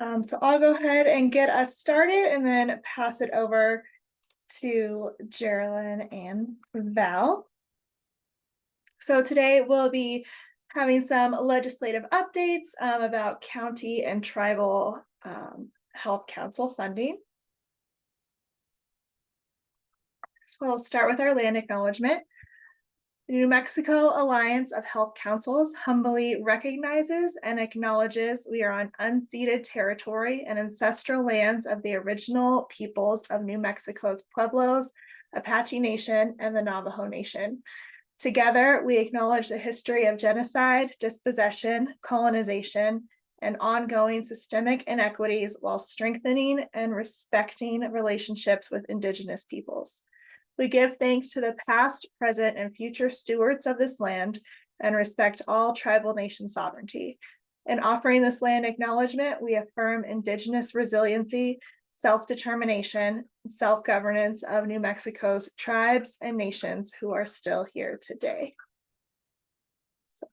So I'll go ahead and get us started and then pass it over to Geraldine and Val. So today we'll be having some legislative updates about county and tribal health council funding. So we'll start with our land acknowledgement. The New Mexico Alliance of Health Councils humbly recognizes and acknowledges we are on unceded territory and ancestral lands of the original peoples of New Mexico's Pueblos, Apache Nation, and the Navajo Nation. Together, we acknowledge the history of genocide, dispossession, colonization, and ongoing systemic inequities while strengthening and respecting relationships with Indigenous peoples. We give thanks to the past, present, and future stewards of this land and respect all tribal nation sovereignty. In offering this land acknowledgement, we affirm Indigenous resiliency, self-determination, and self-governance of New Mexico's tribes and nations who are still here today. So,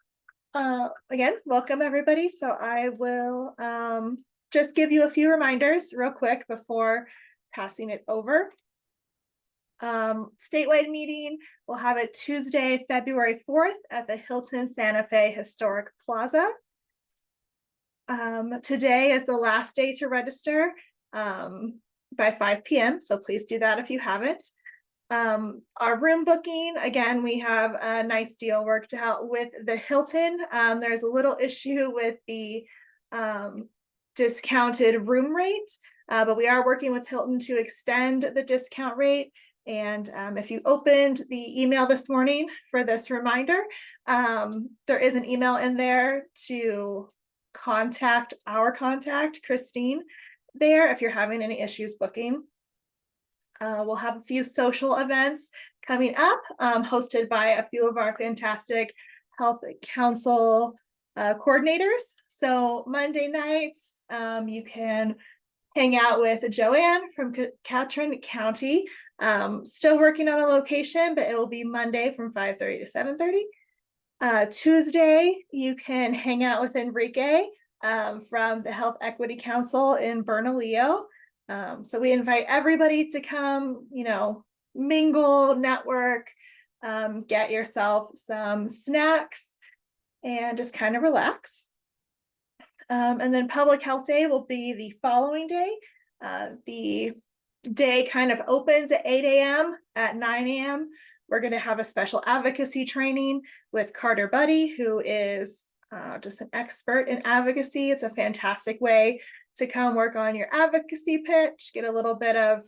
again, welcome everybody. So I will just give you a few reminders real quick before passing it over. Statewide meeting, we'll have it Tuesday, February 4th at the Hilton Santa Fe Historic Plaza. Today is the last day to register by 5 p.m. So please do that if you haven't. Our room booking, again, we have a nice deal worked out with the Hilton. There's a little issue with the discounted room rate, but we are working with Hilton to extend the discount rate. And if you opened the email this morning for this reminder, there is an email in there to contact our contact, Christine, there if you're having any issues booking. We'll have a few social events coming up, hosted by a few of our fantastic health council coordinators. So Monday nights, you can hang out with Joanne from Catron County. Still working on a location, but it will be Monday from 5:30 to 7:30. Tuesday, you can hang out with Enrique from the Health Equity Council in Bernalillo. So we invite everybody to come, mingle, network, get yourself some snacks, and just kind of relax. And then Public Health Day will be the following day. The day kind of opens at 8 a.m. At 9 a.m. We're going to have a special advocacy training with Carter Buddy, who is just an expert in advocacy. It's a fantastic way to come work on your advocacy pitch, get a little bit of,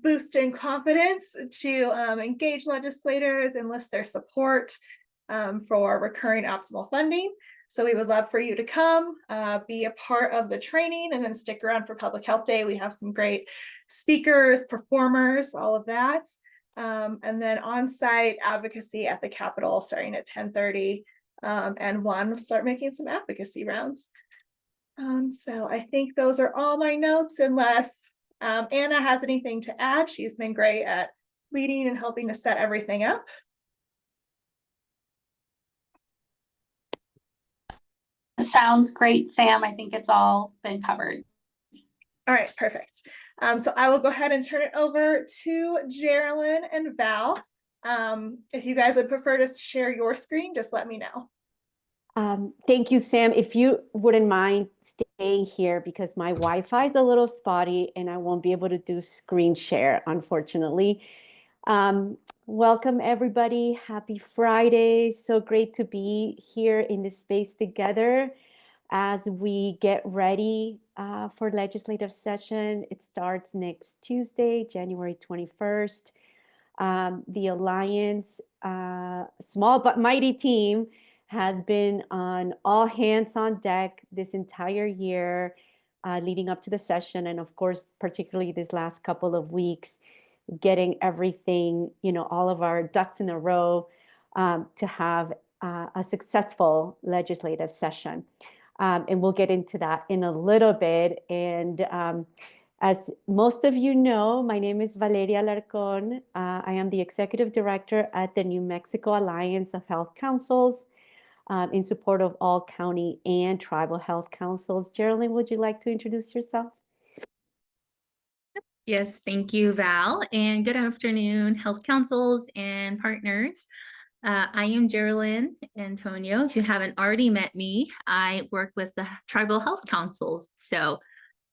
boost in confidence to engage legislators, enlist their support for recurring optimal funding. So we would love for you to come, be a part of the training, and then stick around for Public Health Day. We have some great speakers, performers, all of that. And then on-site advocacy at the Capitol starting at 10:30, and we'll start making some advocacy rounds. So I think those are all my notes, unless Anna has anything to add. She's been great at leading and helping to set everything up. Sounds great, Sam. I think it's all been covered. All right, perfect. So I will go ahead and turn it over to Geraldine and Val. If you guys would prefer to share your screen, just let me know. Thank you, Sam. If you wouldn't mind staying here, because my Wi-Fi is a little spotty and I won't be able to do screen share, unfortunately. Welcome, everybody. Happy Friday. So great to be here in this space together as we get ready for legislative session. It starts next Tuesday, January 21st. The Alliance, small but mighty team, has been on all hands on deck this entire year leading up to the session. And of course, particularly this last couple of weeks, getting everything, all of our ducks in a row to have a successful legislative session. And we'll get into that in a little bit. And as most of you know, my name is Valeria Alarcón. I am the Executive Director at the New Mexico Alliance of Health Councils. in support of all county and tribal health councils. Geraldine, would you like to introduce yourself? Yes, thank you, Val, and good afternoon, health councils and partners. I am Geraldine Antonio. If you haven't already met me, I work with the tribal health councils. So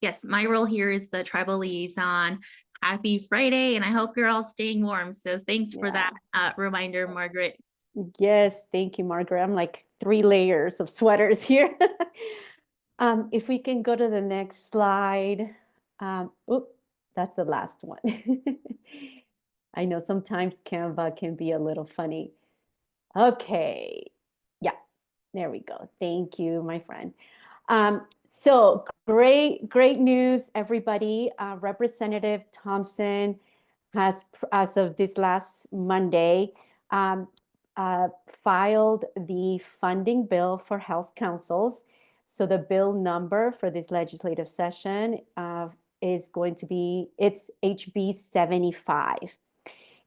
yes, my role here is the tribal liaison. Happy Friday, and I hope you're all staying warm. So thanks for that reminder, Margaret. Yes, thank you, Margaret. I'm like 3 layers of sweaters here. If we can go to the next slide. Oop, that's the last one. I know sometimes Canva can be a little funny. Okay, yeah, there we go. Thank you, my friend. So great news, everybody. Representative Thompson has, as of this last Monday, filed the funding bill for health councils. So the bill number for this legislative session is going to be, it's HB 75.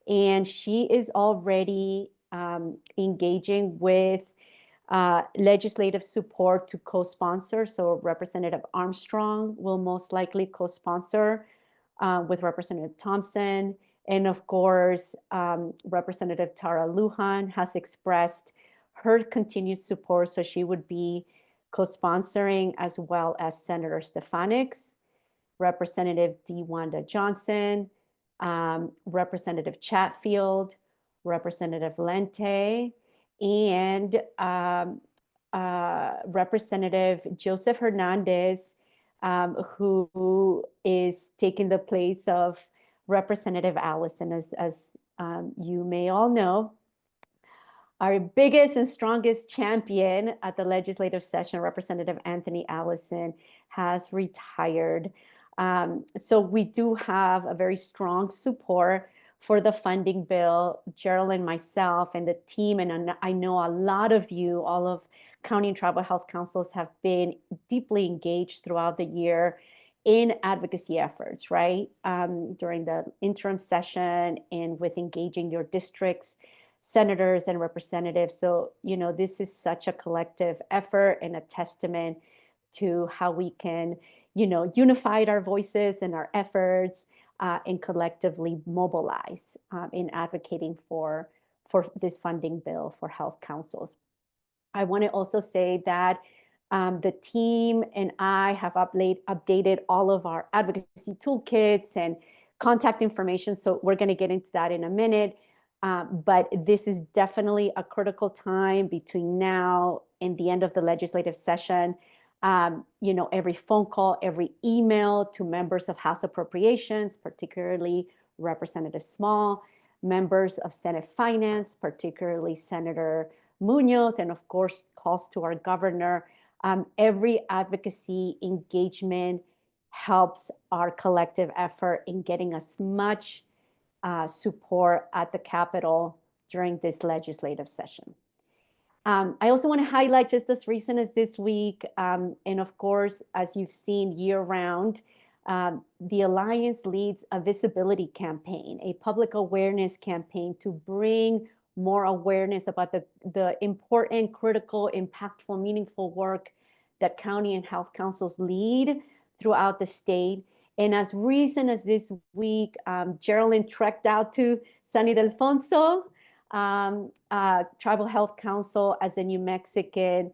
And she is already engaging with legislative support to co-sponsor. So Representative Armstrong will most likely co-sponsor with Representative Thompson. And of course, Representative Tara Lujan has expressed her continued support. So she would be co-sponsoring, as well as Senator Stefanix, Representative DeWanda Johnson, Representative Chatfield, Representative Lente, and Representative Joseph Hernandez, who is taking the place of Representative Allison. As you may all know, our biggest and strongest champion at the legislative session, Representative Anthony Allison, has retired. So we do have a very strong support for the funding bill. Gerald and myself and the team, and I know a lot of you, all of county and tribal health councils, have been deeply engaged throughout the year in advocacy efforts, right? During the interim session and with engaging your districts, senators and representatives. So, you know, this is such a collective effort and a testament to how we can, you know, unify our voices and our efforts and collectively mobilize in advocating for this funding bill for health councils. I want to also say that the team and I have updated all of our advocacy toolkits and contact information. So we're going to get into that in a minute. But this is definitely a critical time between now and the end of the legislative session. You know, every phone call, every email to members of House Appropriations, particularly Representative Small, members of Senate Finance, particularly Senator Munoz, and of course, calls to our governor. Every advocacy engagement helps our collective effort in getting as much support at the Capitol during this legislative session. I also want to highlight, just as recent as this week, and of course, as you've seen year-round, the Alliance leads a visibility campaign, a public awareness campaign to bring more awareness about the important, critical, impactful, meaningful work that county and health councils lead throughout the state. And as recent as this week, Geraldine trekked out to San Ildefonso Tribal Health Council as a New Mexican,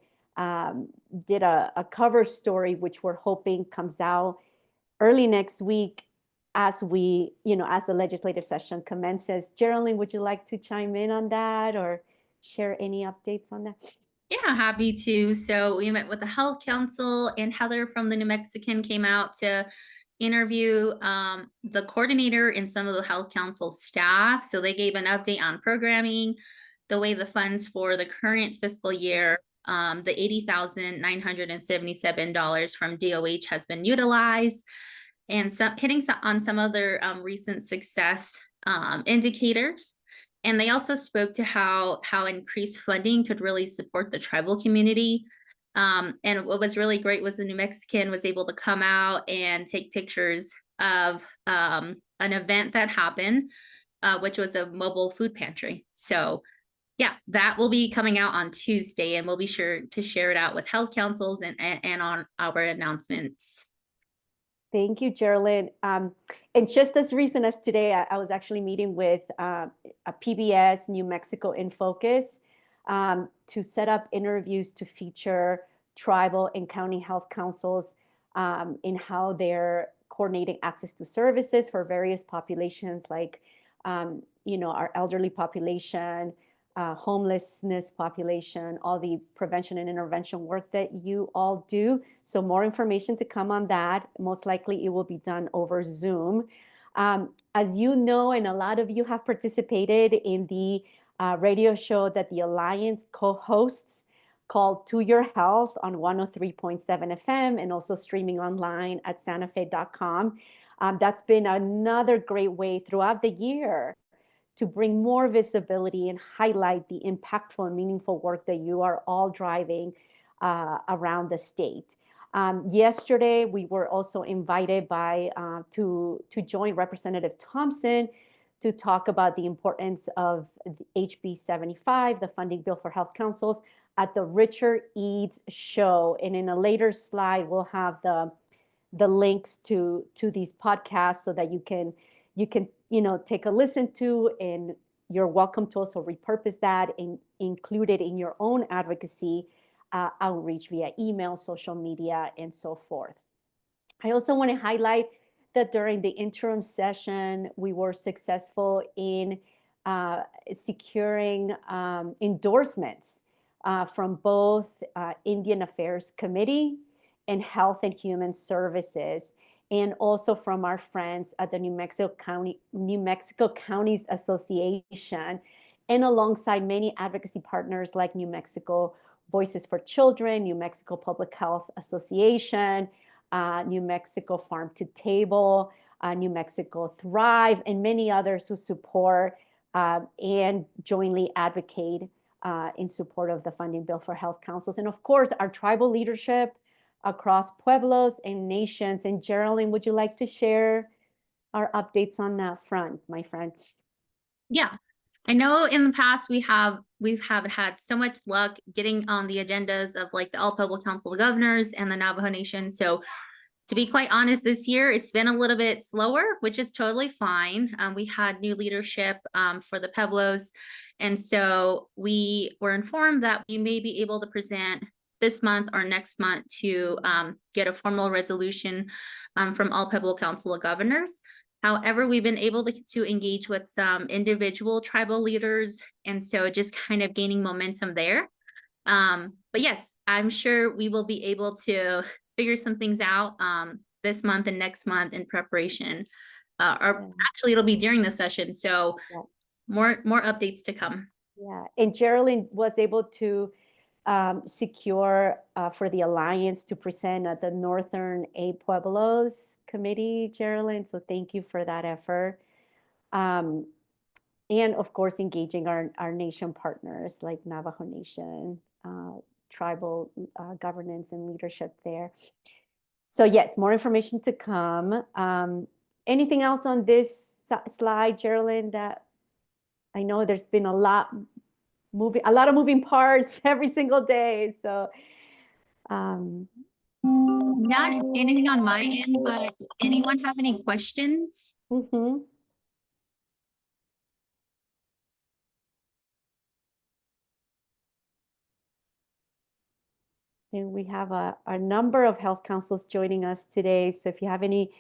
did a cover story, which we're hoping comes out early next week as we, you know, as the legislative session commences. Geraldine, would you like to chime in on that or share any updates on that? Yeah, happy to. So we met with the Health Council, and Heather from the New Mexican came out to interview the coordinator and some of the Health Council staff. So they gave an update on programming, the way the funds for the current fiscal year, the $80,977 from DOH has been utilized, and hitting on some other recent success indicators. And they also spoke to how increased funding could really support the tribal community. And what was really great was the New Mexican was able to come out and take pictures of an event that happened, which was a mobile food pantry. So Yeah, that will be coming out on Tuesday, and we'll be sure to share it out with health councils and on our announcements. Thank you, Geraldine. And just as recent as today, I was actually meeting with a PBS New Mexico in Focus to set up interviews to feature tribal and county health councils in how they're coordinating access to services for various populations, like our elderly population, homelessness population, all the prevention and intervention work that you all do. So more information to come on that. Most likely it will be done over Zoom. As you know, and a lot of you have participated in the radio show that the Alliance co-hosts called To Your Health on 103.7 FM and also streaming online at santafe.com. That's been another great way throughout the year to bring more visibility and highlight the impactful and meaningful work that you are all driving around the state. Yesterday, we were also invited to join Representative Thompson to talk about the importance of HB 75, the funding bill for health councils, at the Richard Eads show. And in a later slide, we'll have the links to these podcasts so that you can take a listen to, and you're welcome to also repurpose that and include it in your own advocacy outreach via email, social media, and so forth. I also want to highlight that during the interim session, we were successful in securing endorsements from both Indian Affairs Committee and Health and Human Services, and also from our friends at the New Mexico Counties Association, and alongside many advocacy partners like New Mexico Voices for Children, New Mexico Public Health Association, New Mexico Farm to Table, New Mexico Thrive, and many others who support and jointly advocate in support of the funding bill for health councils. And of course, our tribal leadership across pueblos and nations. And Geraldine, would you like to share our updates on that front, my friend? Yeah, I know in the past we've had so much luck getting on the agendas of like the All Pueblo Council of Governors and the Navajo Nation. So to be quite honest, this year it's been a little bit slower, which is totally fine. We had new leadership for the Pueblos. And so we were informed that we may be able to present this month or next month to get a formal resolution from All Pueblo Council of Governors. However, we've been able to engage with some individual tribal leaders, and so just kind of gaining momentum there. But yes, I'm sure we will be able to figure some things out this month and next month in preparation. Or actually, it'll be during the session, so more updates to come. Yeah, and Geraldine was able to secure for the Alliance to present at the Northern Eight Pueblos Committee, Geraldine. So thank you for that effort. And of course, engaging our nation partners like Navajo Nation, tribal governance and leadership there. So yes, more information to come. Anything else on this slide, Geraldine, that I know there's been a lot of moving parts every single day. So not anything on my end, but anyone have any questions? mm-hmm. And we have a number of health councils joining us today. So if you have any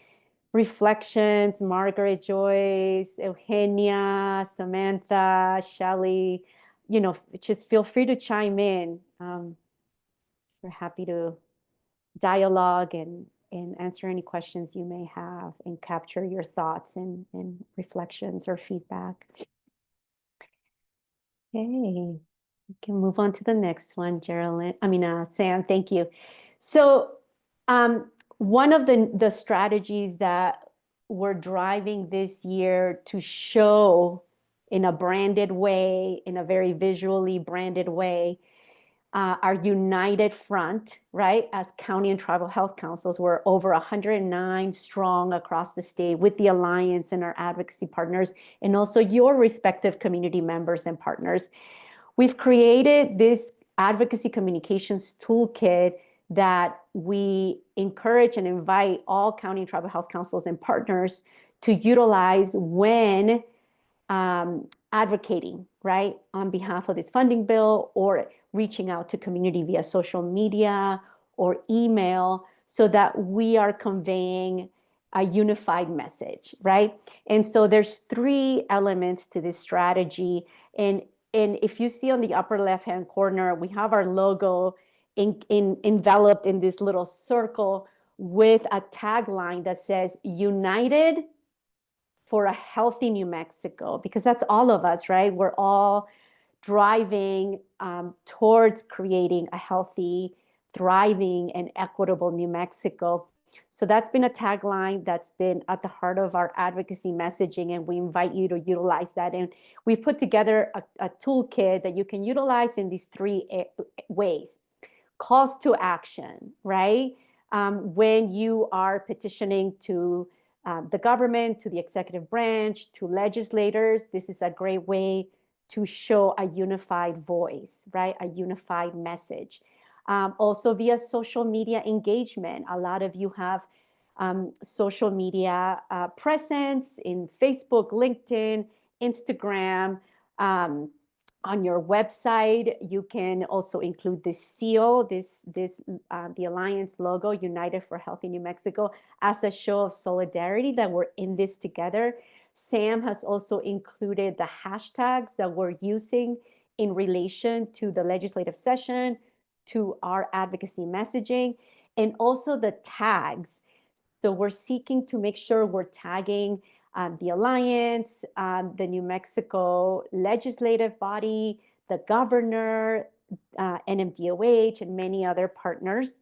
reflections, Margaret, Joyce, Eugenia, Samantha, Shelley, just feel free to chime in. We're happy to dialogue and answer any questions you may have and capture your thoughts and reflections or feedback. Okay, we can move on to the next one, Sam, thank you. So one of the strategies that we're driving this year to show in a branded way, in a very visually branded way, our united front, right? As county and tribal health councils, we're over 109 strong across the state with the Alliance and our advocacy partners, and also your respective community members and partners. we've created this advocacy communications toolkit that we encourage and invite all county and tribal health councils and partners to utilize when advocating, right, on behalf of this funding bill or reaching out to community via social media or email, so that we are conveying a unified message, right? And so there's 3 elements to this strategy. And if you see on the upper left-hand corner, we have our logo enveloped in this little circle with a tagline that says United for a Healthy New Mexico, because that's all of us, right? We're all driving towards creating a healthy, thriving, and equitable New Mexico. So that's been a tagline that's been at the heart of our advocacy messaging, and we invite you to utilize that. And we put together a toolkit that you can utilize in these 3 ways. Calls to action, right? When you are petitioning to the government, to the executive branch, to legislators, this is a great way to show a unified voice, right? A unified message. Also via social media engagement. A lot of you have social media presence in Facebook, LinkedIn, Instagram. On your website, you can also include this seal, the Alliance logo, United for Healthy New Mexico, as a show of solidarity that we're in this together. Sam has also included the hashtags that we're using in relation to the legislative session, to our advocacy messaging, and also the tags. So we're seeking to make sure we're tagging the Alliance, the New Mexico legislative body, the governor, NMDOH, and many other partners.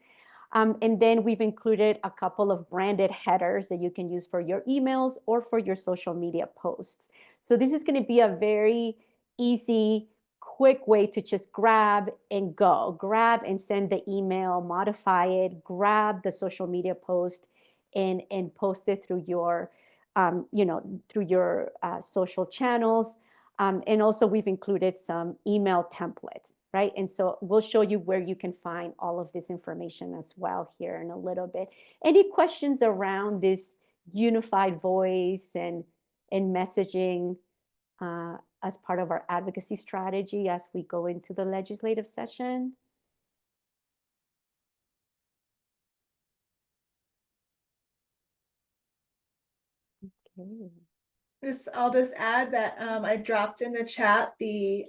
And then we've included a couple of branded headers that you can use for your emails or for your social media posts. So this is going to be a very easy, quick way to just grab and go. Grab and send the email, modify it, grab the social media post, and post it through your through your social channels. And also we've included some email templates, right? And so we'll show you where you can find all of this information as well here in a little bit. Any questions around this unified voice and messaging as part of our advocacy strategy as we go into the legislative session? Okay. I'll just add that I dropped in the chat the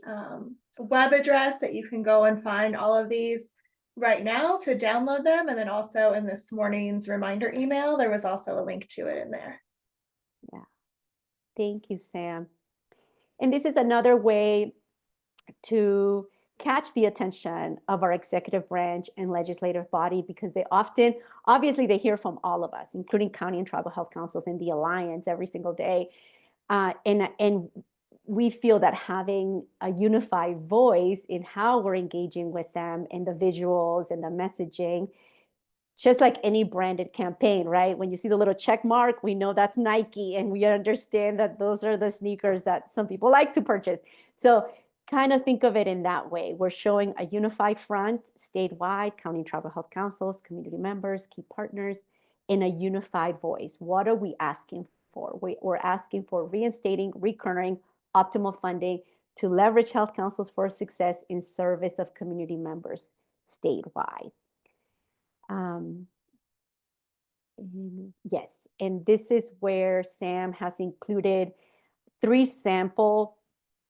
web address that you can go and find all of these right now to download them. And then also in this morning's reminder email, there was also a link to it in there. Yeah. Thank you, Sam. And this is another way to catch the attention of our executive branch and legislative body, because they often, obviously they hear from all of us, including county and tribal health councils and the Alliance every single day. And we feel that having a unified voice in how we're engaging with them, and the visuals and the messaging, just like any branded campaign, right? When you see the little check mark, we know that's Nike, and we understand that those are the sneakers that some people like to purchase. So kind of think of it in that way. We're showing a unified front, statewide, county and tribal health councils, community members, key partners, in a unified voice. What are we asking for? We're asking for reinstating recurring optimal funding to leverage health councils for success in service of community members statewide. Yes, and this is where Sam has included 3 sample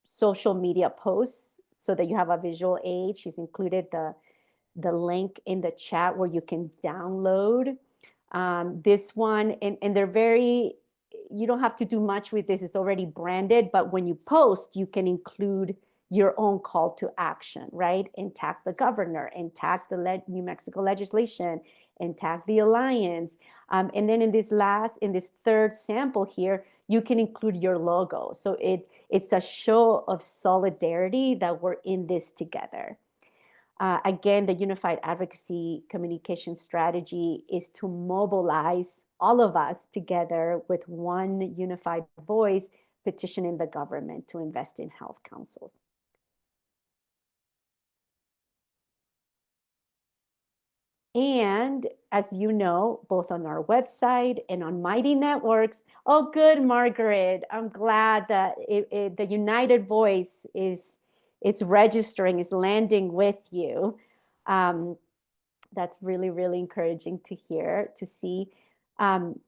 social media posts so that you have a visual aid. She's included the link in the chat where you can download this one, and they're very, you don't have to do much with this, it's already branded, but when you post, you can include your own call to action, right? And tag the governor, and tag the New Mexico legislation, and tag the Alliance. And then in this 3rd sample here, you can include your logo. So it's a show of solidarity that we're in this together. Again, the unified advocacy communication strategy is to mobilize all of us together with one unified voice, petitioning the government to invest in health councils. And as you know, both on our website and on Mighty Networks. Oh, good, Margaret. I'm glad that the United Voice it's registering, is landing with you. That's really, really encouraging to hear, to see. And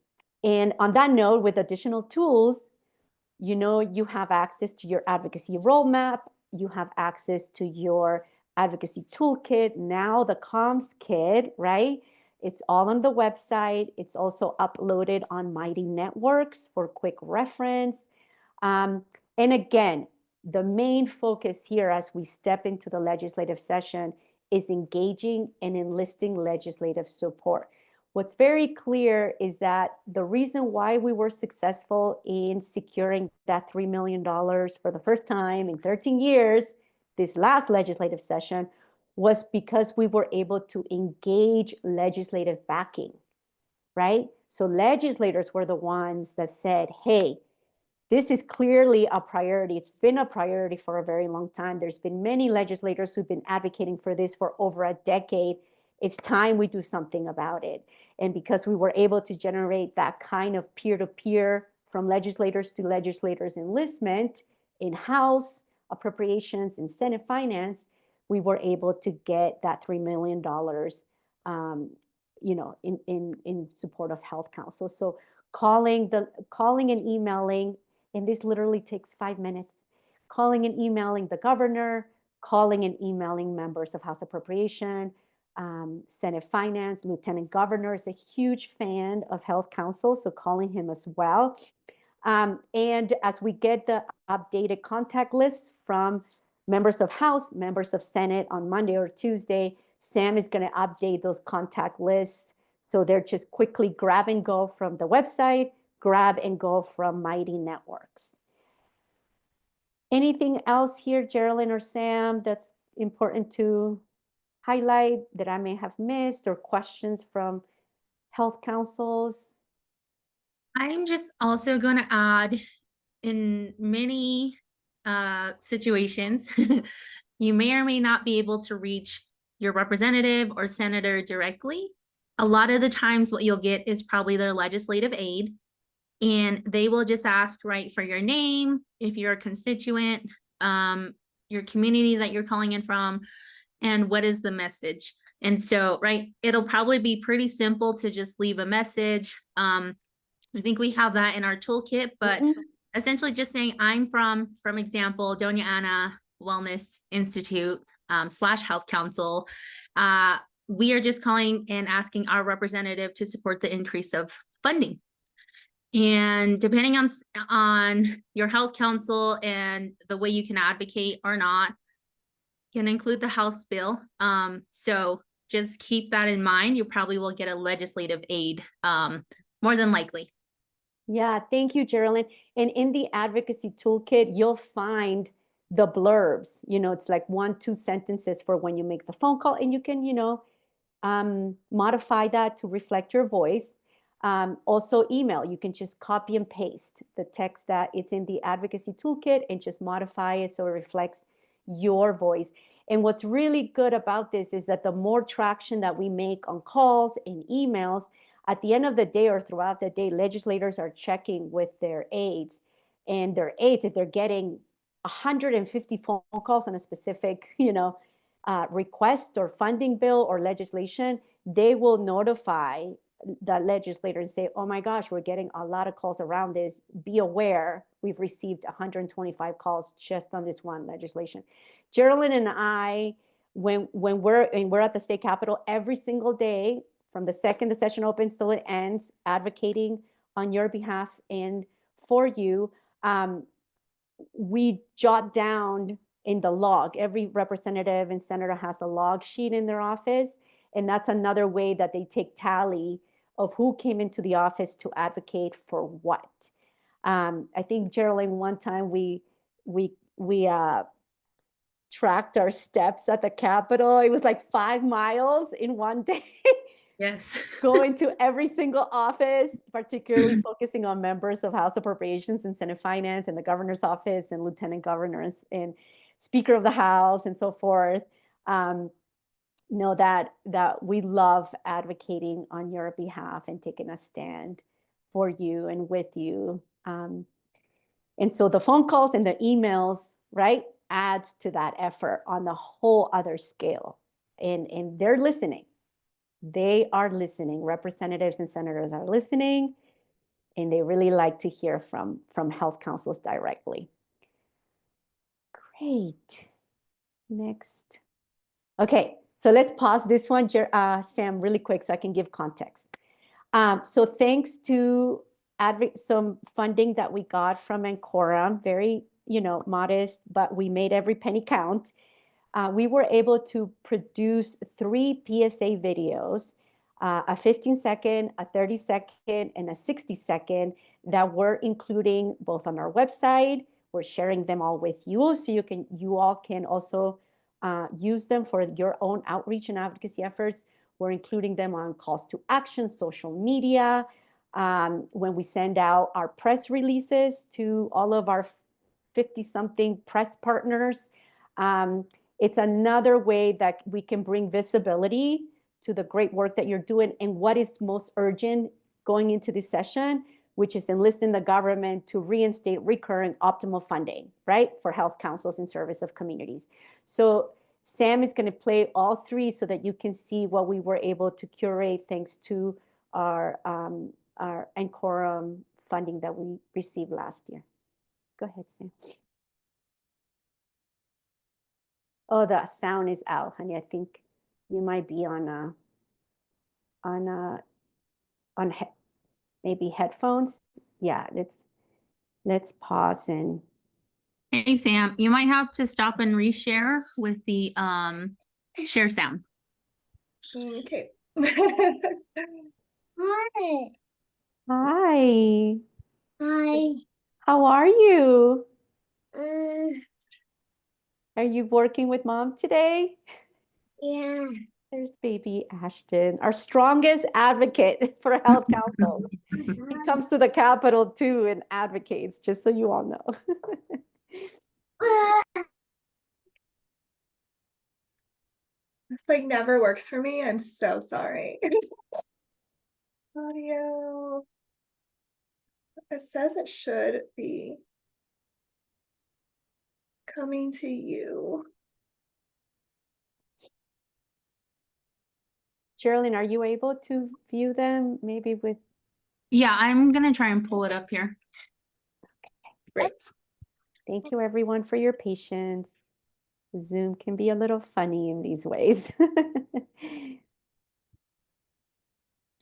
on that note, with additional tools, you know, you have access to your advocacy roadmap, you have access to your advocacy toolkit, now the comms kit, right? It's all on the website. It's also uploaded on Mighty Networks for quick reference. And again, the main focus here as we step into the legislative session is engaging and enlisting legislative support. What's very clear is that the reason why we were successful in securing that $3 million for the first time in 13 years, this last legislative session, was because we were able to engage legislative backing, right? So legislators were the ones that said, hey, this is clearly a priority. It's been a priority for a very long time. There's been many legislators who've been advocating for this for over a decade. It's time we do something about it. And because we were able to generate that kind of peer-to-peer from legislators to legislators enlistment in House appropriations and Senate finance, we were able to get that $3 million in support of Health Council. So calling and emailing, and this literally takes 5 minutes, calling and emailing the governor, calling and emailing members of House Appropriation, Senate Finance, Lieutenant Governor is a huge fan of Health Council, so calling him as well. And as we get the updated contact lists from members of House, members of Senate on Monday or Tuesday, Sam is going to update those contact lists. So they're just quickly grab and go from the website, grab and go from Mighty Networks. Anything else here, Geraldine or Sam, that's important to highlight that I may have missed, or questions from health councils? I'm just also going to add, in many situations, you may or may not be able to reach your representative or senator directly. A lot of the times what you'll get is probably their legislative aide, and they will just ask, right, for your name, if you're a constituent, your community that you're calling in from, and what is the message. And so, right, it'll probably be pretty simple to just leave a message. I think we have that in our toolkit, but essentially just saying, I'm from example, Doña Ana Wellness Institute / Health Council. We are just calling and asking our representative to support the increase of funding. And depending on your health council and the way you can advocate or not, can include the House bill. So just keep that in mind. You probably will get a legislative aid more than likely. Yeah, thank you, Geraldine. And in the advocacy toolkit, you'll find the blurbs. You know, it's like 1-2 sentences for when you make the phone call, and you can, modify that to reflect your voice. Also email, you can just copy and paste the text that it's in the advocacy toolkit and just modify it so it reflects your voice. And what's really good about this is that the more traction that we make on calls and emails, at the end of the day or throughout the day, legislators are checking with their aides, and their aides, if they're getting 150 phone calls on a specific, request or funding bill or legislation, they will notify the legislator and say, oh my gosh, we're getting a lot of calls around this. Be aware, we've received 125 calls just on this one legislation. Geraldine and I, when we're at the state capitol every single day, from the second the session opens till it ends, advocating on your behalf and for you, we jot down in the log. Every representative and senator has a log sheet in their office, and that's another way that they take tally of who came into the office to advocate for what. I think, Geraldine, one time we tracked our steps at the Capitol. It was like 5 miles in one day. Yes. Going to every single office, particularly focusing on members of House Appropriations and Senate Finance and the governor's office and lieutenant governors and Speaker of the House and so forth. know that we love advocating on your behalf and taking a stand for you and with you. And so the phone calls and the emails, right, adds to that effort on the whole other scale. And they're listening. They are listening. Representatives and senators are listening, and they really like to hear from health councils directly. Great. Next. Okay, so let's pause this one, Sam, really quick so I can give context. So thanks to some funding that we got from Ancora, very, modest, but we made every penny count. We were able to produce 3 PSA videos, a 15-second, a 30-second, and a 60-second that we're including both on our website. We're sharing them all with you, so you all can also use them for your own outreach and advocacy efforts. We're including them on calls to action, social media, when we send out our press releases to all of our 50-something press partners. It's another way that we can bring visibility to the great work that you're doing and what is most urgent going into this session, which is enlisting the government to reinstate recurring optimal funding, right, for health councils in service of communities. So Sam is going to play all 3 so that you can see what we were able to curate thanks to our Ancora funding that we received last year. Go ahead, Sam. Oh, the sound is out, honey. I think you might be on maybe headphones. Yeah, let's pause and. Hey, Sam, you might have to stop and reshare with the share sound. Okay. Hi. Hi. Hi. How are you? Uh, Are you working with mom today? yeah. There's baby Ashton, our strongest advocate for health councils. He comes to the Capitol too and advocates, just so you all know. It's like never works for me. I'm so sorry. Audio. It says it should be coming to you. Geraldine, are you able to view them maybe with? Yeah, I'm gonna try and pull it up here. Great. Thank you everyone for your patience. Zoom can be a little funny in these ways.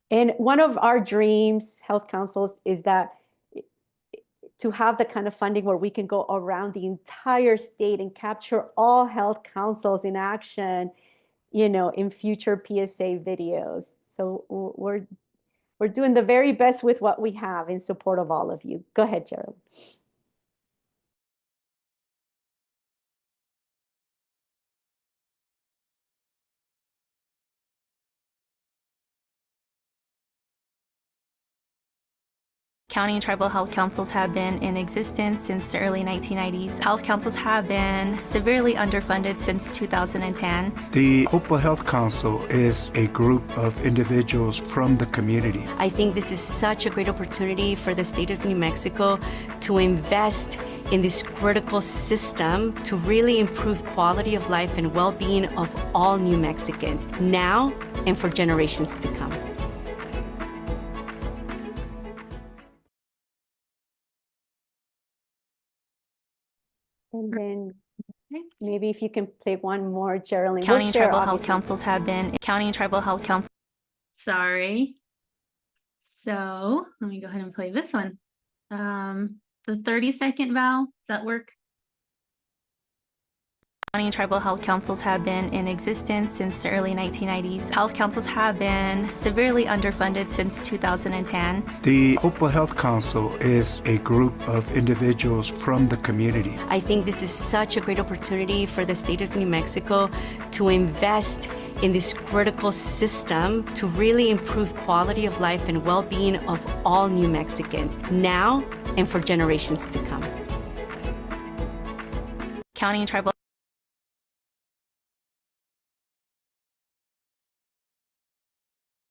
And one of our dreams, health councils, is that to have the kind of funding where we can go around the entire state and capture all health councils in action, in future PSA videos. So we're doing the very best with what we have in support of all of you. Go ahead, Gerald. County and tribal health councils have been in existence since the early 1990s. Health councils have been severely underfunded since 2010. The Hopewell Health Council is a group of individuals from the community. I think this is such a great opportunity for the state of New Mexico to invest in this critical system to really improve quality of life and well-being of all New Mexicans now and for generations to come. And then maybe if you can play one more, Geraldine. County and tribal health councils have been County and tribal health councils. Sorry. So let me go ahead and play this one. The 30-second, Val, does that work? County and tribal health councils have been in existence since the early 1990s. Health councils have been severely underfunded since 2010. The Hopewell Health Council is a group of individuals from the community. I think this is such a great opportunity for the state of New Mexico to invest in this critical system to really improve quality of life and well-being of all New Mexicans now and for generations to come. County and tribal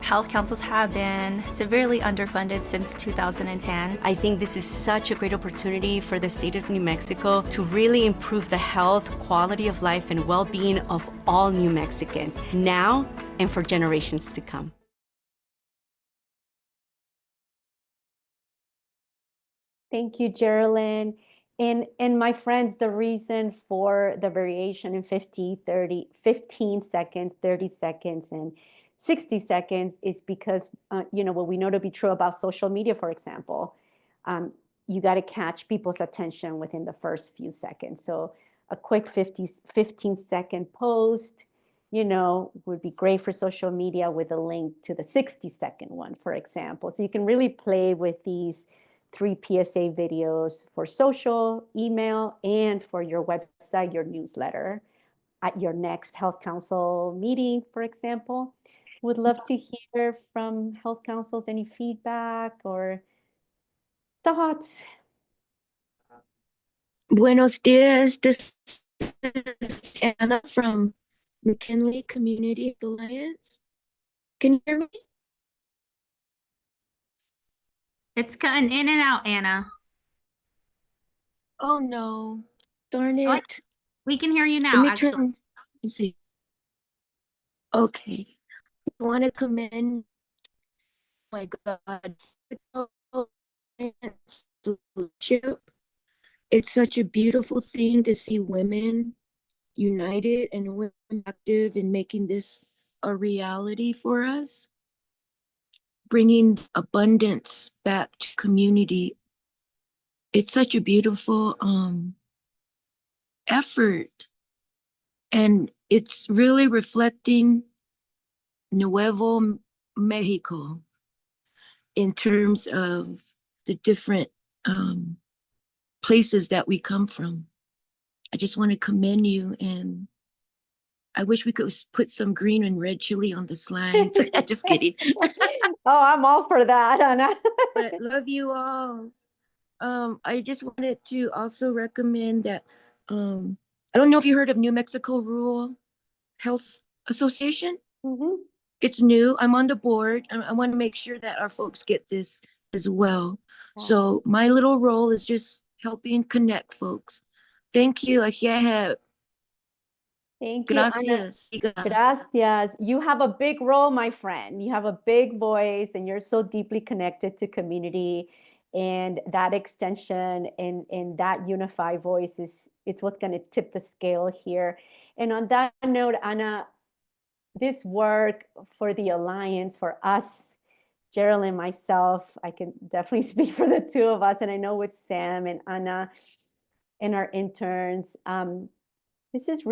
Health councils have been severely underfunded since 2010. I think this is such a great opportunity for the state of New Mexico to really improve the health, quality of life, and well-being of all New Mexicans now and for generations to come. Thank you, Geraldine. And my friends, the reason for the variation in 15 seconds, 30 seconds, and 60 seconds is because, what we know to be true about social media, for example, you got to catch people's attention within the first few seconds. So a quick 15-second post, would be great for social media with a link to the 60-second one, for example. So you can really play with these 3 PSA videos for social, email, and for your website, your newsletter at your next Health Council meeting, for example. Would love to hear from Health Councils, any feedback or thoughts. Buenos dias. This is Anna from McKinley Community Alliance. Can you hear me? It's cutting in and out, Anna. Oh no, darn Oh, it. We can hear you Let now, me actually. turn. Let's see. Okay. I want to commend, my God, leadership. It's such a beautiful thing to see women united and women active in making this a reality for us, bringing abundance back to community. It's such a beautiful effort, and it's really reflecting Nuevo Mexico in terms of the different places that we come from. I just want to commend you, and I wish we could put some green and red chili on the slides. Just kidding. Oh, I'm all for that, Anna. But love you all. I just wanted to also recommend that I don't know if you heard of New Mexico Rural Health Association. Mhm. It's new. I'm on the board. I want to make sure that our folks get this as well. So my little role is just helping connect folks. Thank you. Ajá. Thank you, Anna. Gracias. Gracias. You have a big role, my friend. You have a big voice, and you're so deeply connected to community. And that extension and that unified voice it's what's going to tip the scale here. And on that note, Anna, this work for the Alliance, for us, Gerald and myself, I can definitely speak for the two of us, and I know with Sam and Anna and our interns, this is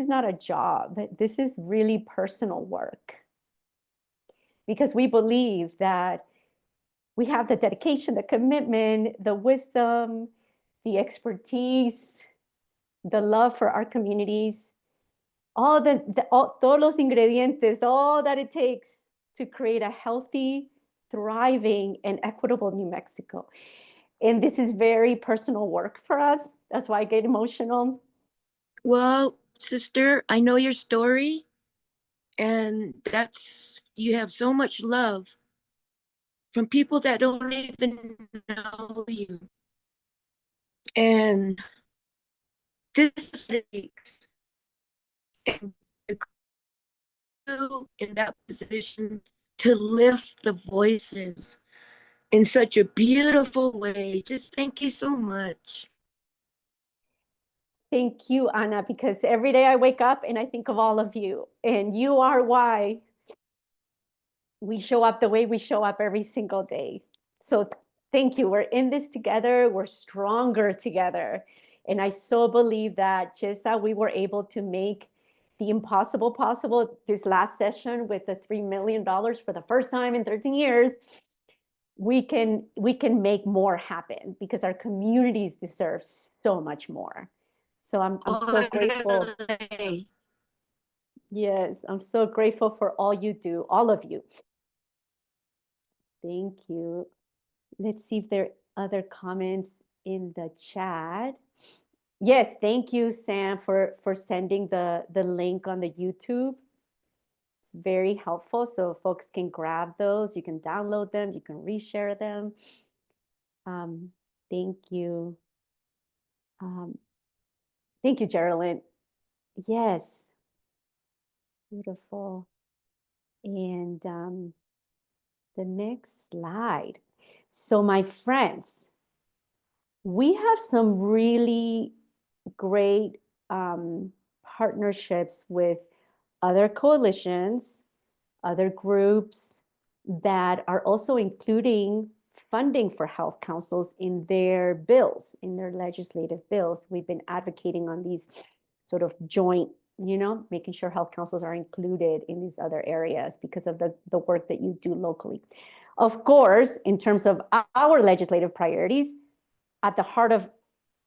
not a job. This is really personal work, because we believe that we have the dedication, the commitment, the wisdom, the expertise, the love for our communities, todos los ingredientes, all that it takes to create a healthy, thriving, and equitable New Mexico. And this is very personal work for us. That's why I get emotional. Well, sister, I know your story, and you have so much love from people that don't even know you. And this is what it takes. And you in that position to lift the voices in such a beautiful way. Just thank you so much. Thank you, Anna, because every day I wake up and I think of all of you, and you are why we show up the way we show up every single day. So thank you. We're in this together. We're stronger together. And I so believe that just that we were able to make the impossible possible this last session with the $3 million for the first time in 13 years, we can make more happen, because our communities deserve so much more. So I'm so grateful. Yes, I'm so grateful for all you do, all of you. Thank you. Let's see if there are other comments in the chat. Yes, thank you, Sam, for sending the link on the YouTube. very helpful. So folks can grab those, you can download them, you can reshare them. Thank you. Thank you, Geraldine. Yes. Beautiful. And the next slide. So my friends, we have some really great partnerships with other coalitions, other groups that are also including funding for health councils in their bills, in their legislative bills. We've been advocating on these sort of joint, making sure health councils are included in these other areas because of the work that you do locally. Of course, in terms of our legislative priorities, at the heart of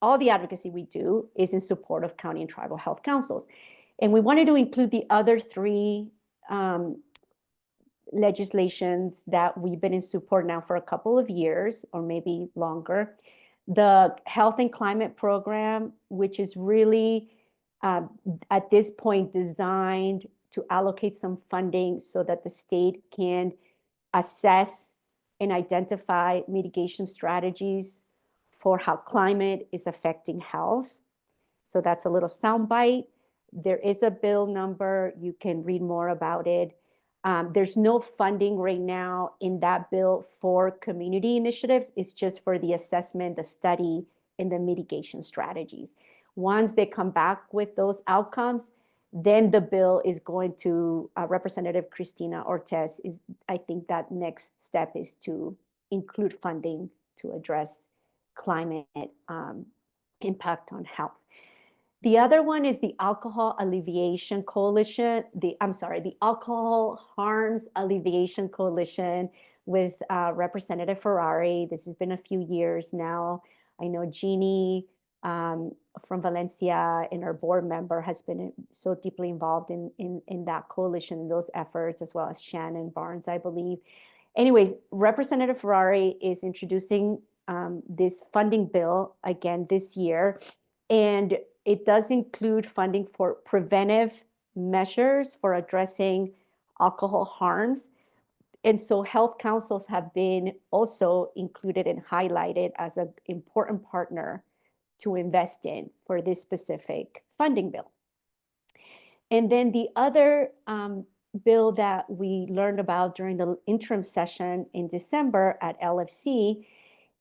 all the advocacy we do is in support of county and tribal health councils. And we wanted to include the other three legislations that we've been in support now for a couple of years or maybe longer. The Health and Climate Program, which is really at this point designed to allocate some funding so that the state can assess and identify mitigation strategies for how climate is affecting health. So that's a little soundbite. There is a bill number. You can read more about it. There's no funding right now in that bill for community initiatives. It's just for the assessment, the study, and the mitigation strategies. Once they come back with those outcomes, then the bill is going to Representative Cristina Ortiz. I think that next step is to include funding to address climate impact on health. The other one is the Alcohol Alleviation Coalition, the Alcohol Harms Alleviation Coalition with Representative Ferrari. This has been a few years now. I know Jeannie from Valencia and our board member has been so deeply involved in that coalition, those efforts, as well as Shannon Barnes, I believe. Anyways, Representative Ferrari is introducing this funding bill again this year, and it does include funding for preventive measures for addressing alcohol harms. And so health councils have been also included and highlighted as an important partner to invest in for this specific funding bill. And then the other bill that we learned about during the interim session in December at LFC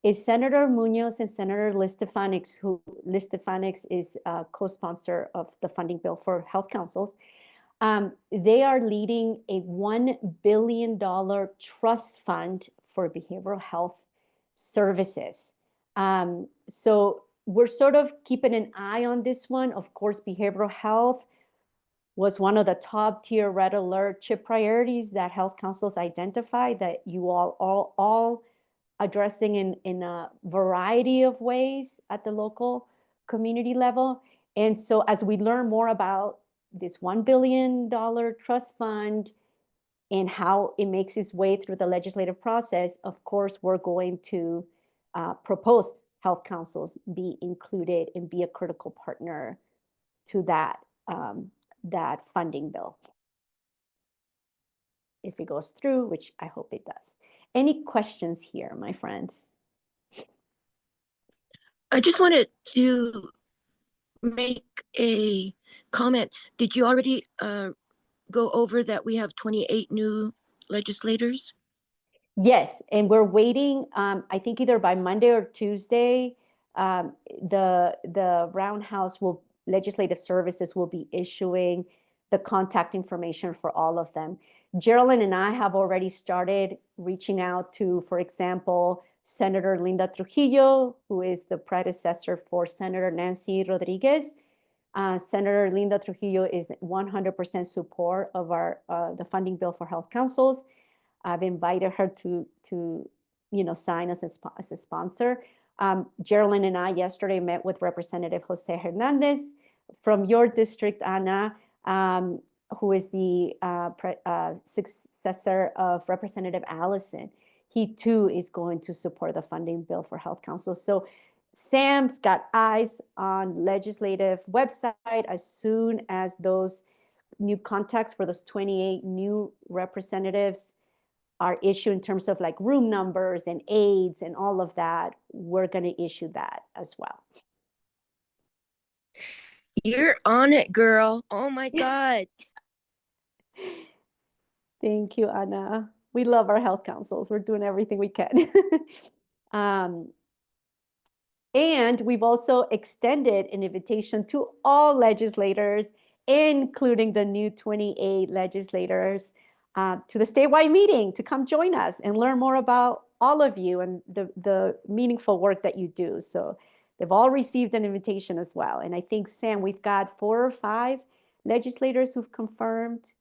is Senator Munoz and Senator Listefanix, who Listefanix is a co-sponsor of the funding bill for health councils. They are leading a $1 billion trust fund for behavioral health services. So we're sort of keeping an eye on this one. Of course, behavioral health was one of the top tier red alert CHIP priorities that health councils identified that you all addressing in a variety of ways at the local community level. And so as we learn more about this $1 billion trust fund and how it makes its way through the legislative process, of course, we're going to propose health councils be included and be a critical partner to that, that funding bill, if it goes through, which I hope it does. Any questions here, my friends? I just wanted to make a comment. Did you already go over that we have 28 new legislators? Yes, and we're waiting, I think either by Monday or Tuesday, the Roundhouse Legislative Services will be issuing the contact information for all of them. Geraldine and I have already started reaching out to, for example, Senator Linda Trujillo, who is the predecessor for Senator Nancy Rodriguez. Senator Linda Trujillo is 100% support of our the funding bill for health councils. I've invited her to sign us as a sponsor. Geraldine and I yesterday met with Representative Jose Hernandez from your district, Ana, who is the successor of Representative Allison. He too is going to support the funding bill for health councils. So Sam's got eyes on legislative website. As soon as those new contacts for those 28 new representatives are issued in terms of like room numbers and aides and all of that, we're going to issue that as well. You're on it, girl. Oh my God. Thank you, Anna. We love our health councils. We're doing everything we can. And we've also extended an invitation to all legislators, including the new 28 legislators, to the statewide meeting to come join us and learn more about all of you and the meaningful work that you do. So they've all received an invitation as well. And I think, Sam, we've got 4 or 5 legislators who've confirmed.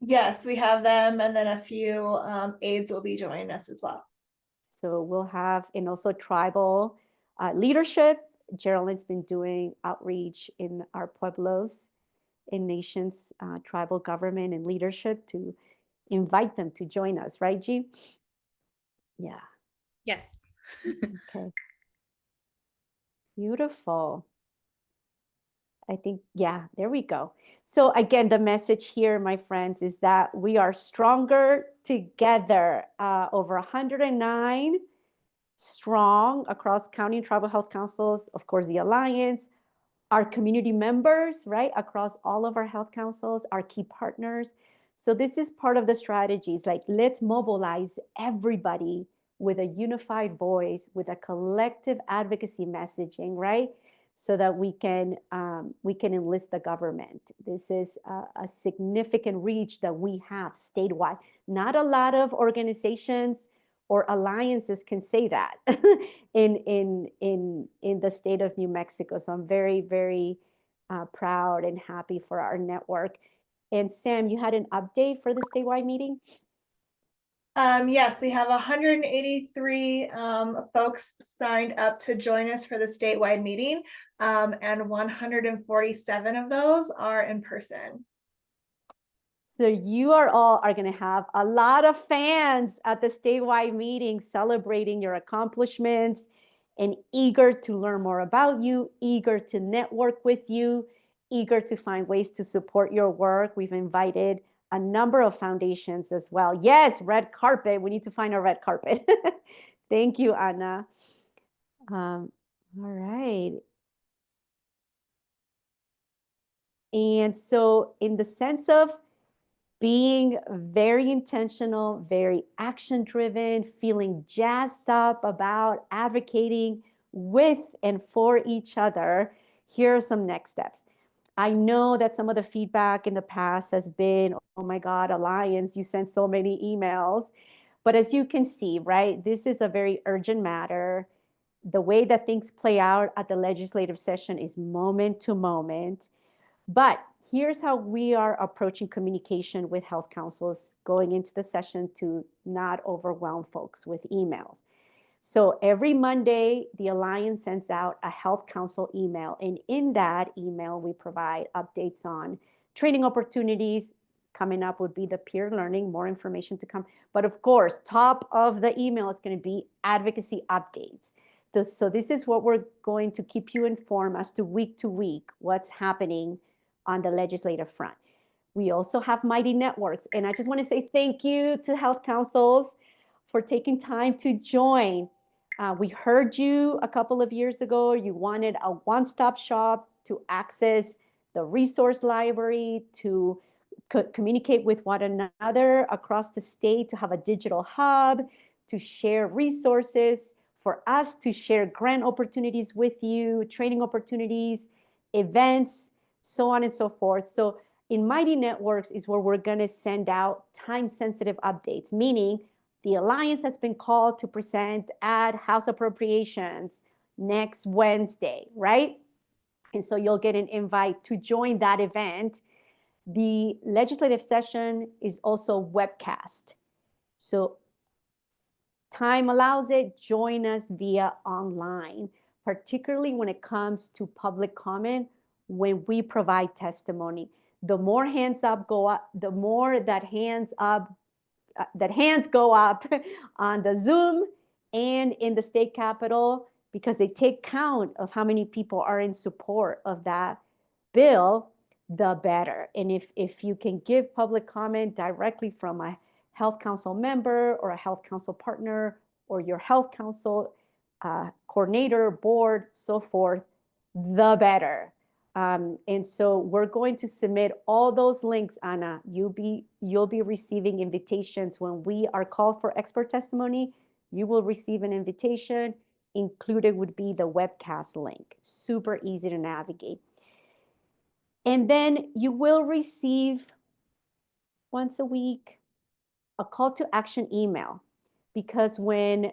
Yes, we have them, and then a few aides will be joining us as well. So we'll have, and also tribal leadership. Geraldine's been doing outreach in our pueblos, in nations, tribal government and leadership to invite them to join us, right, G? Yeah. Yes. Okay. Beautiful. I think, yeah, there we go. So again, the message here, my friends, is that we are stronger together. Over 109 strong across county and tribal health councils, of course, the Alliance, our community members, right, across all of our health councils, our key partners. So this is part of the strategies, like let's mobilize everybody with a unified voice, with a collective advocacy messaging, right? So that we can enlist the government. This is a significant reach that we have statewide. Not a lot of organizations or alliances can say that in the state of New Mexico. So I'm very, very proud and happy for our network. And Sam, you had an update for the statewide meeting? Yes, we have 183 folks signed up to join us for the statewide meeting, and 147 of those are in person. So you are going to have a lot of fans at the statewide meeting celebrating your accomplishments and eager to learn more about you, eager to network with you, eager to find ways to support your work. We've invited a number of foundations as well. Yes, red carpet. We need to find a red carpet. Thank you, Anna. All right. And so in the sense of being very intentional, very action-driven, feeling jazzed up about advocating with and for each other, here are some next steps. I know that some of the feedback in the past has been, oh my God, Alliance, you sent so many emails. But as you can see, right, this is a very urgent matter. The way that things play out at the legislative session is moment to moment. But here's how we are approaching communication with health councils going into the session to not overwhelm folks with emails. So every Monday, the Alliance sends out a health council email. And in that email, we provide updates on training opportunities. Coming up would be the peer learning, more information to come. But of course, top of the email is going to be advocacy updates. So this is what we're going to keep you informed as to week, what's happening on the legislative front. We also have Mighty Networks. And I just want to say thank you to health councils for taking time to join. We heard you a couple of years ago. You wanted a one-stop shop to access the resource library, to communicate with one another across the state, to have a digital hub, to share resources, for us to share grant opportunities with you, training opportunities, events, so on and so forth. So in Mighty Networks is where we're going to send out time-sensitive updates, meaning the Alliance has been called to present at House Appropriations next Wednesday, right? And so you'll get an invite to join that event. The legislative session is also webcast. So time allows it, join us via online, particularly when it comes to public comment, when we provide testimony. The more hands up go up, the more that hands go up on the Zoom and in the state capitol, because they take count of how many people are in support of that bill. the better. And if you can give public comment directly from a health council member or a health council partner or your health council coordinator, board, so forth, the better. And so we're going to submit all those links, Anna. You'll be receiving invitations when we are called for expert testimony. You will receive an invitation. Included would be the webcast link. Super easy to navigate. And then you will receive once a week a call to action email, because when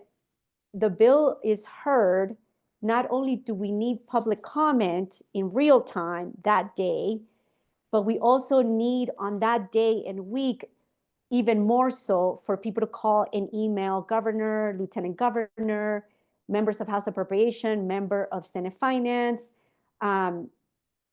the bill is heard, not only do we need public comment in real time that day, but we also need on that day and week, even more so, for people to call and email governor, lieutenant governor, members of House Appropriation, member of Senate Finance,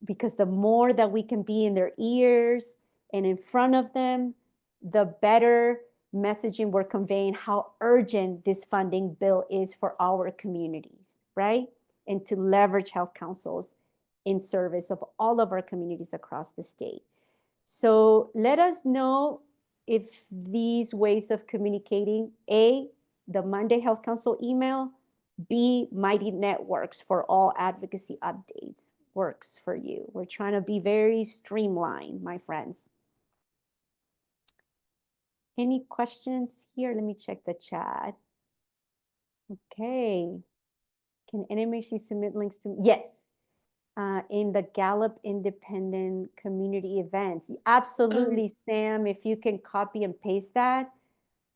because the more that we can be in their ears and in front of them, the better messaging we're conveying how urgent this funding bill is for our communities, right? And to leverage health councils in service of all of our communities across the state. So let us know if these ways of communicating, A, the Monday Health Council email, B, Mighty Networks for all advocacy updates works for you. We're trying to be very streamlined, my friends. Any questions here? Let me check the chat. Okay. Can NMHC submit links to? Yes. In the Gallup Independent Community Events. Absolutely, Sam, if you can copy and paste that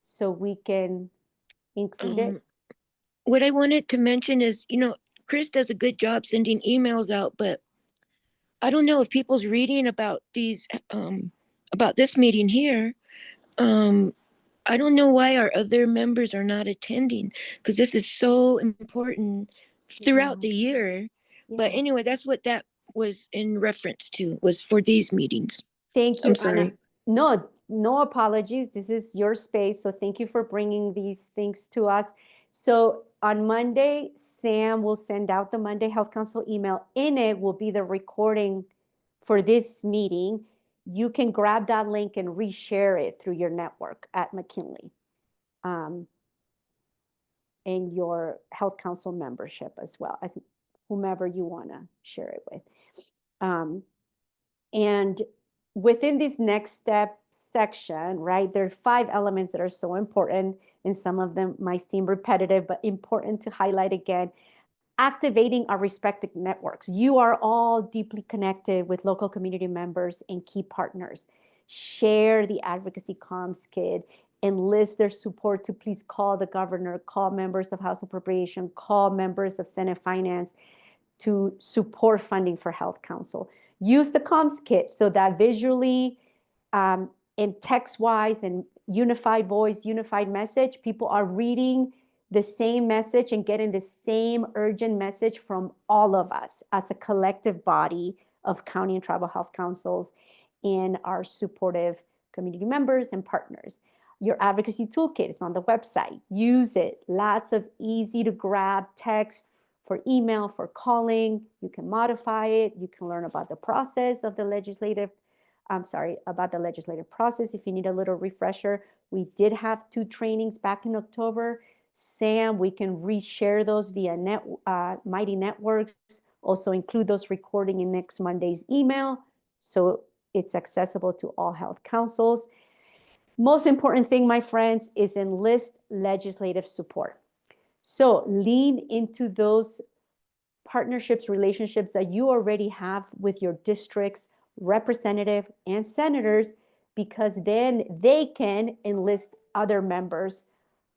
so we can include it. What I wanted to mention is, Chris does a good job sending emails out, but I don't know if people's reading about these, about this meeting here. I don't know why our other members are not attending, because this is so important throughout the year. But anyway, that's what that was in reference to, was for these meetings. Thank you, I'm sorry. Anna. No apologies. This is your space. So thank you for bringing these things to us. So on Monday, Sam will send out the Monday Health Council email. In it will be the recording for this meeting. You can grab that link and reshare it through your network at McKinley and your Health Council membership as well, as whomever you want to share it with. And within this next step section, right, there are 5 elements that are so important, and some of them might seem repetitive, but important to highlight again. Activating our respective networks. You are all deeply connected with local community members and key partners. Share the advocacy comms kit, enlist their support to please call the governor, call members of House Appropriation, call members of Senate Finance to support funding for Health Council. Use the comms kit so that visually and text-wise and unified voice, unified message, people are reading the same message and getting the same urgent message from all of us as a collective body of county and tribal health councils and our supportive community members and partners. Your advocacy toolkit is on the website. Use it. Lots of easy to grab text for email, for calling. You can modify it. You can learn about the process of the legislative, about the legislative process if you need a little refresher. We did have 2 trainings back in October. Sam, we can reshare those via Mighty Networks. Also include those recording in next Monday's email, so it's accessible to all health councils. Most important thing, my friends, is enlist legislative support. So lean into those partnerships, relationships that you already have with your district's representative and senators, because then they can enlist other members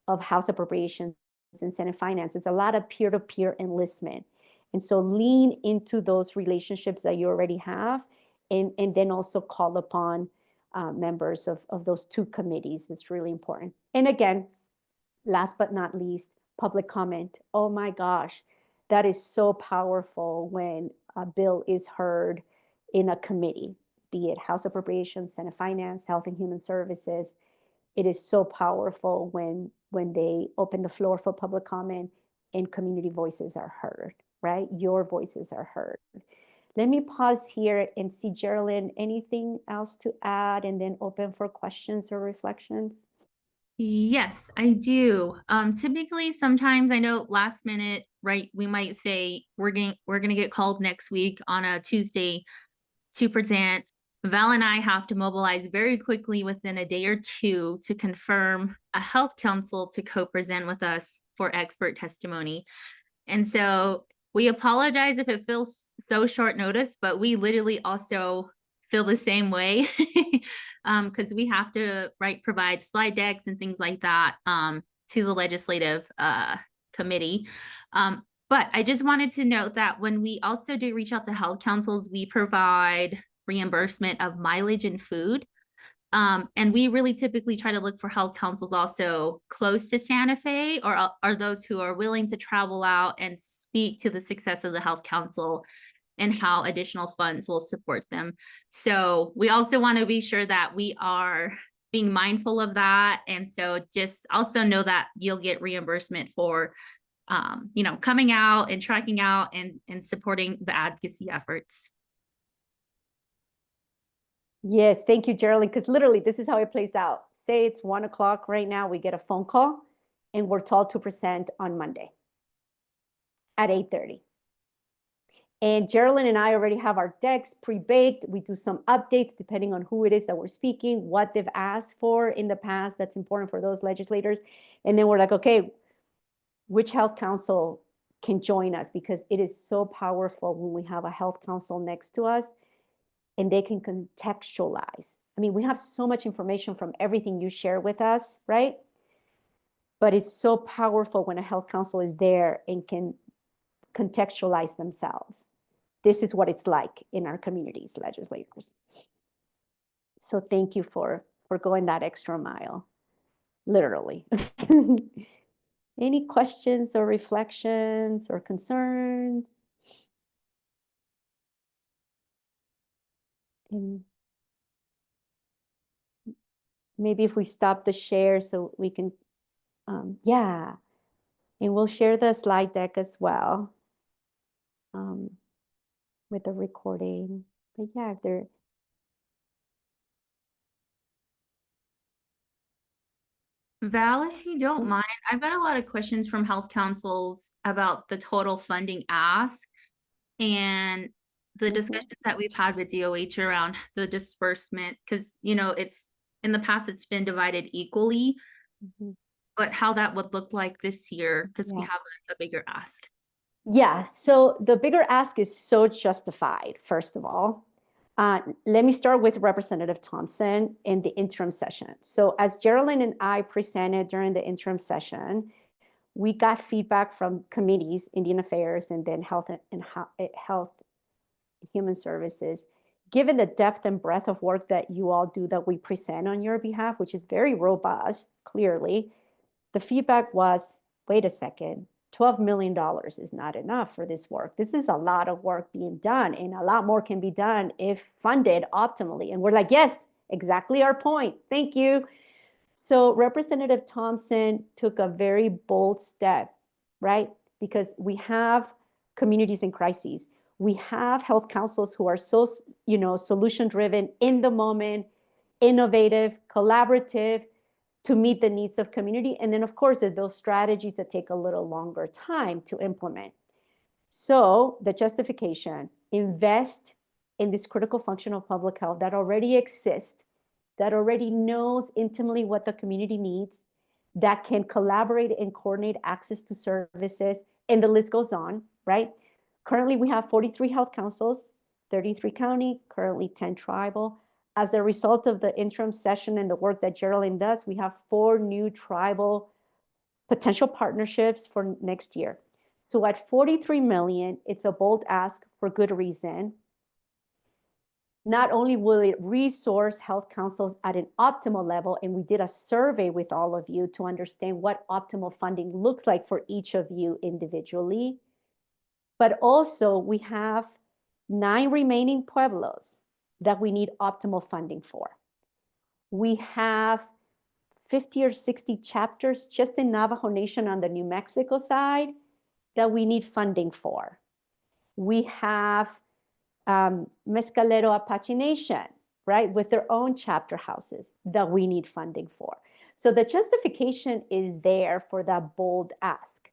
of House Appropriations and Senate Finance. It's a lot of peer-to-peer enlistment. And so lean into those relationships that you already have, and then also call upon members of those 2 committees. It's really important. And again, last but not least, public comment. Oh my gosh, that is so powerful when a bill is heard in a committee, be it House Appropriations, Senate Finance, Health and Human Services. It is so powerful when they open the floor for public comment and community voices are heard, right? Your voices are heard. let me pause here and see, Geraldine, anything else to add, and then open for questions or reflections? Yes, I do. Typically sometimes I know last minute, right? We might say we're gonna get called next week on a Tuesday to present. Val and I have to mobilize very quickly within a day or two to confirm a health council to co-present with us for expert testimony. And so we apologize if it feels so short notice, but we literally also feel the same way. Because we have to, right, provide slide decks and things like that to the legislative committee. But I just wanted to note that when we also do reach out to health councils, we provide reimbursement of mileage and food. And we really typically try to look for health councils also close to Santa Fe, or are those who are willing to travel out and speak to the success of the health council and how additional funds will support them. So we also want to be sure that we are being mindful of that. And so just also know that you'll get reimbursement for, coming out and tracking out and supporting the advocacy efforts. Yes, thank you, Geraldine, because literally this is how it plays out. Say it's 1 o'clock right now, we get a phone call and we're told to present on Monday at 8:30. And Geraldine and I already have our decks pre-baked. We do some updates depending on who it is that we're speaking, what they've asked for in the past that's important for those legislators. And then we're like, okay, which health council can join us? Because it is so powerful when we have a health council next to us and they can contextualize. I mean, we have so much information from everything you share with us, right? But it's so powerful when a health council is there and can contextualize themselves. This is what it's like in our communities, legislators. So thank you for going that extra mile, literally. Any questions or reflections or concerns? And maybe if we stop the share so we can, yeah, and we'll share the slide deck as well with the recording. But yeah, if there. Val, if you don't mind, I've got a lot of questions from health councils about the total funding ask and the discussions that we've had with DOH around the disbursement, because, it's in the past, it's been divided equally, but how that would look like this year, because we have a bigger ask. Yeah, so the bigger ask is so justified, first of all. Let me start with Representative Thompson in the interim session. So as Geraldine and I presented during the interim session, we got feedback from committees, Indian Affairs, and then Health and Human Services. Given the depth and breadth of work that you all do that we present on your behalf, which is very robust, clearly, the feedback was, wait a second, $12 million is not enough for this work. This is a lot of work being done, and a lot more can be done if funded optimally. And we're like, yes, exactly our point. Thank you. So Representative Thompson took a very bold step, right? Because we have communities in crises. We have health councils who are so, solution-driven, in the moment, innovative, collaborative, to meet the needs of community. And then of course, there's those strategies that take a little longer time to implement. So the justification, invest in this critical function of public health that already exists, that already knows intimately what the community needs, that can collaborate and coordinate access to services, and the list goes on, right? Currently, we have 43 health councils, 33 county, currently 10 tribal. As a result of the interim session and the work that Geraldine does, we have 4 new tribal potential partnerships for next year. So at 43 million, it's a bold ask for good reason. Not only will it resource health councils at an optimal level, and we did a survey with all of you to understand what optimal funding looks like for each of you individually, but also we have 9 remaining pueblos that we need optimal funding for. We have 50 or 60 chapters just in Navajo Nation on the New Mexico side that we need funding for. We have Mescalero Apache Nation, right, with their own chapter houses that we need funding for. So the justification is there for that bold ask.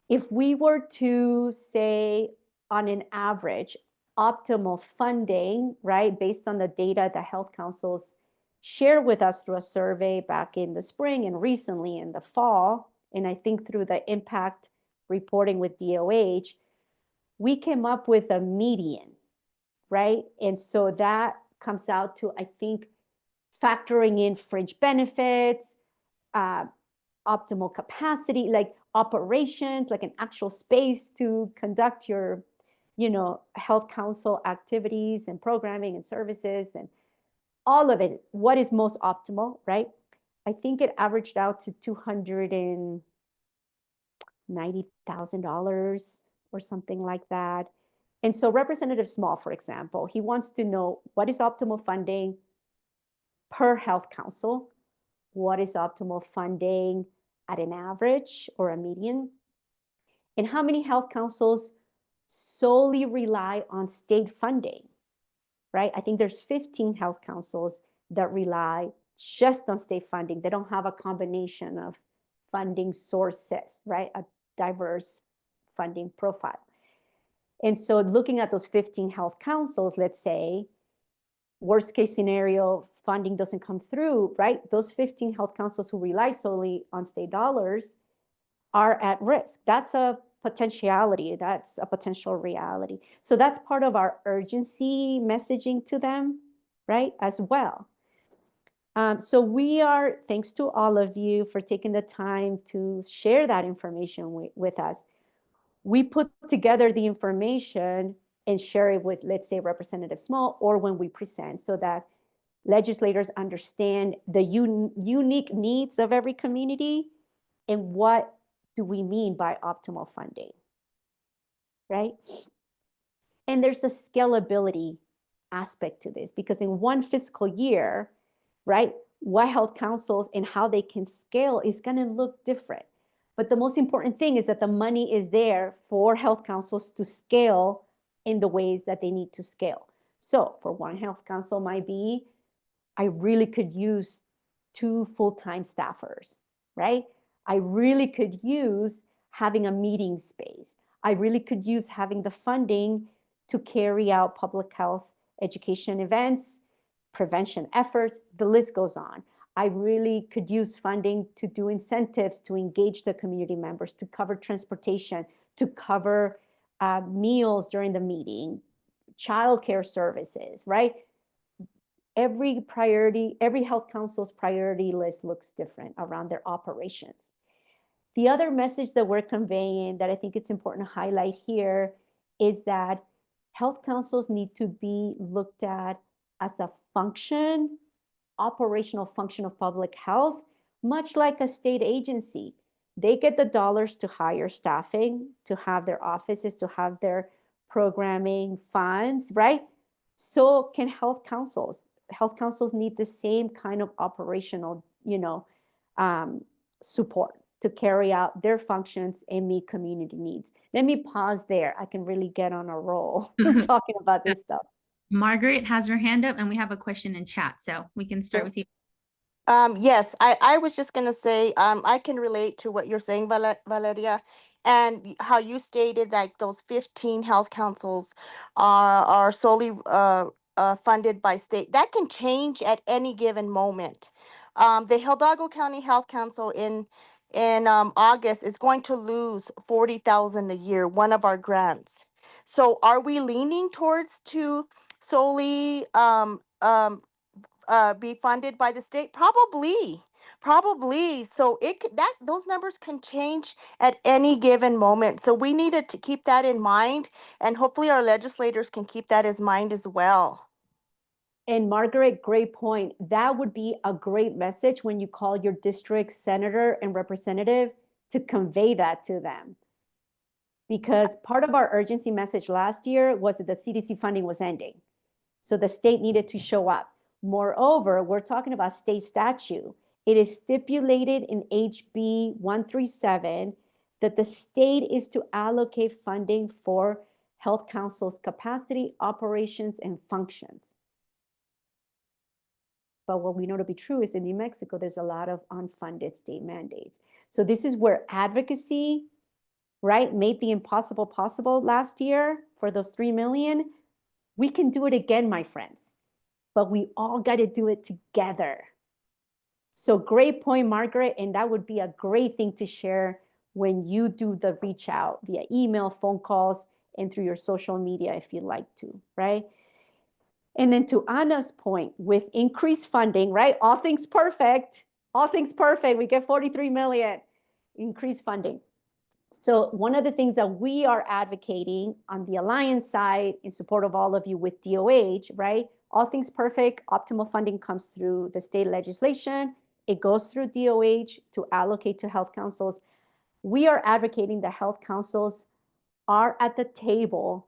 If we were to say on an average, optimal funding, right, based on the data that health councils share with us through a survey back in the spring and recently in the fall, and I think through the impact reporting with DOH, we came up with a median, right? And so that comes out to, I think, factoring in fringe benefits, optimal capacity, like operations, like an actual space to conduct your, health council activities and programming and services and all of it. What is most optimal, right? I think it averaged out to $290,000 or something like that. And so Representative Small, for example, he wants to know what is optimal funding per health council, what is optimal funding at an average or a median, and how many health councils solely rely on state funding, right? I think there's 15 health councils that rely just on state funding. They don't have a combination of funding sources, right? A diverse funding profile. And so looking at those 15 health councils, let's say, worst case scenario, funding doesn't come through, right? Those 15 health councils who rely solely on state dollars are at risk. That's a potentiality. That's a potential reality. So that's part of our urgency messaging to them, right, as well. So we are, thanks to all of you for taking the time to share that information with us. We put together the information and share it with, let's say, Representative Small, or when we present, so that legislators understand the unique needs of every community and what do we mean by optimal funding, right? And there's a scalability aspect to this, because in one fiscal year, right, what health councils and how they can scale is going to look different. But the most important thing is that the money is there for health councils to scale in the ways that they need to scale. So for one health council might be, I really could use 2 full-time staffers, right? I really could use having a meeting space. I really could use having the funding to carry out public health education events, prevention efforts, the list goes on. I really could use funding to do incentives to engage the community members, to cover transportation, to cover meals during the meeting, childcare services, right? Every health council's priority list looks different around their operations. The other message that we're conveying that I think it's important to highlight here is that health councils need to be looked at as a function, operational function of public health, much like a state agency. They get the dollars to hire staffing, to have their offices, to have their programming funds, right? So can health councils. Health councils need the same kind of operational, support to carry out their functions and meet community needs. Let me pause there. I can really get on a roll talking about this stuff. Margaret has her hand up and we have a question in chat, so we can start with you. Yes, I was just gonna say, I can relate to what you're saying, Valeria, and how you stated that those 15 health councils are solely funded by state. That can change at any given moment. The Hidalgo County Health Council in August is going to lose $40,000 a year, one of our grants. So are we leaning towards to solely be funded by the state? Probably. So those numbers can change at any given moment. So we needed to keep that in mind, and hopefully our legislators can keep that in mind as well. And Margaret, great point. That would be a great message when you call your district senator and representative to convey that to them. Because part of our urgency message last year was that the CDC funding was ending. So the state needed to show up. Moreover, we're talking about state statute. It is stipulated in HB 137 that the state is to allocate funding for health council's capacity, operations, and functions. But what we know to be true is in New Mexico, there's a lot of unfunded state mandates. So this is where advocacy, right, made the impossible possible last year for those 3 million. We can do it again, my friends, but we all got to do it together. So great point, Margaret, and that would be a great thing to share when you do the reach out via email, phone calls, and through your social media if you'd like to, right? And then to Anna's point, with increased funding, right? All things perfect, we get 43 million, increased funding. So one of the things that we are advocating on the Alliance side in support of all of you with DOH, right? All things perfect, optimal funding comes through the state legislation. It goes through DOH to allocate to health councils. We are advocating that health councils are at the table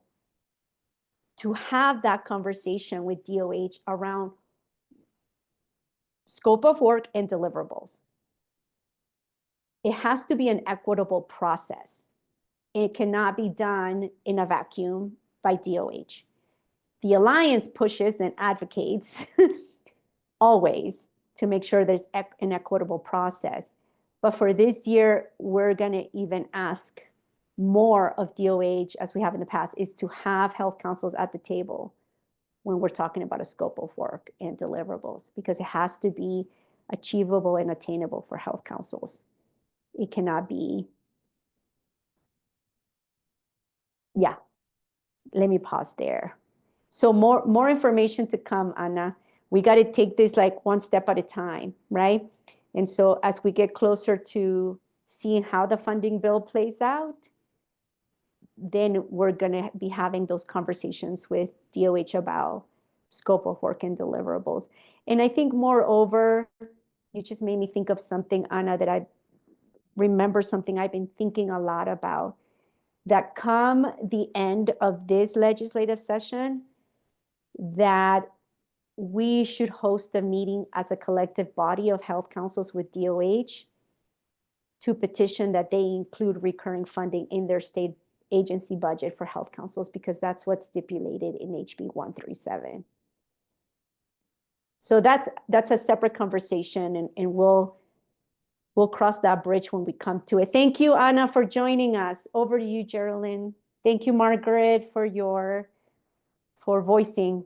to have that conversation with DOH around scope of work and deliverables. It has to be an equitable process. It cannot be done in a vacuum by DOH. The Alliance pushes and advocates always to make sure there's an equitable process. But for this year, we're going to even ask more of DOH, as we have in the past, is to have health councils at the table when we're talking about a scope of work and deliverables, because it has to be achievable and attainable for health councils. It cannot be, yeah, let me pause there. So more information to come, Anna. We got to take this like one step at a time, right? And so as we get closer to seeing how the funding bill plays out, then we're going to be having those conversations with DOH about scope of work and deliverables. And I think moreover, you just made me think of something, Anna, that I remember something I've been thinking a lot about, that come the end of this legislative session, that we should host a meeting as a collective body of health councils with DOH to petition that they include recurring funding in their state agency budget for health councils, because that's what's stipulated in HB 137. So that's a separate conversation, and we'll cross that bridge when we come to it. Thank you, Anna, for joining us. Over to you, Geraldine. Thank you, Margaret, for voicing.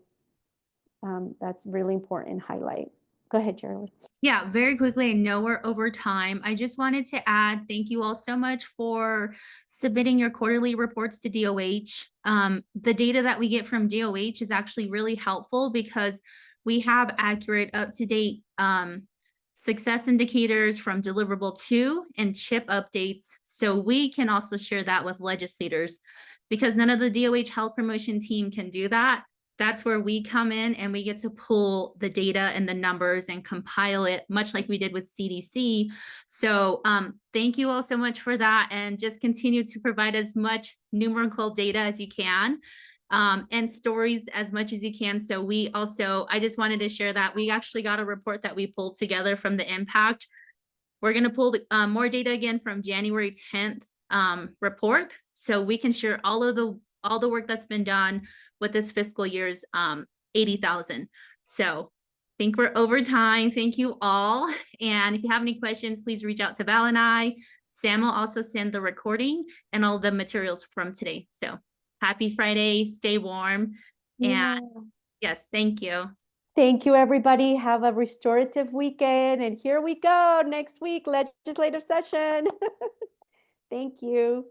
That's really important highlight. Go ahead, Geraldine. Yeah, very quickly, I know we're over time. I just wanted to add, thank you all so much for submitting your quarterly reports to DOH. The data that we get from DOH is actually really helpful because we have accurate, up-to-date success indicators from deliverable 2 and CHIP updates. So we can also share that with legislators, because none of the DOH health promotion team can do that. That's where we come in and we get to pull the data and the numbers and compile it, much like we did with CDC. So thank you all so much for that, and just continue to provide as much numerical data as you can, and stories as much as you can. So we also, I just wanted to share that we actually got a report that we pulled together from the impact. We're going to pull more data again from January 10th report, so we can share all the work that's been done with this fiscal year's 80,000. So I think we're over time. Thank you all. And if you have any questions, please reach out to Val and I. Sam will also send the recording and all the materials from today. So happy Friday, stay warm. And yes, thank you. Thank you, everybody. Have a restorative weekend. And here we go, next week, legislative session. Thank you.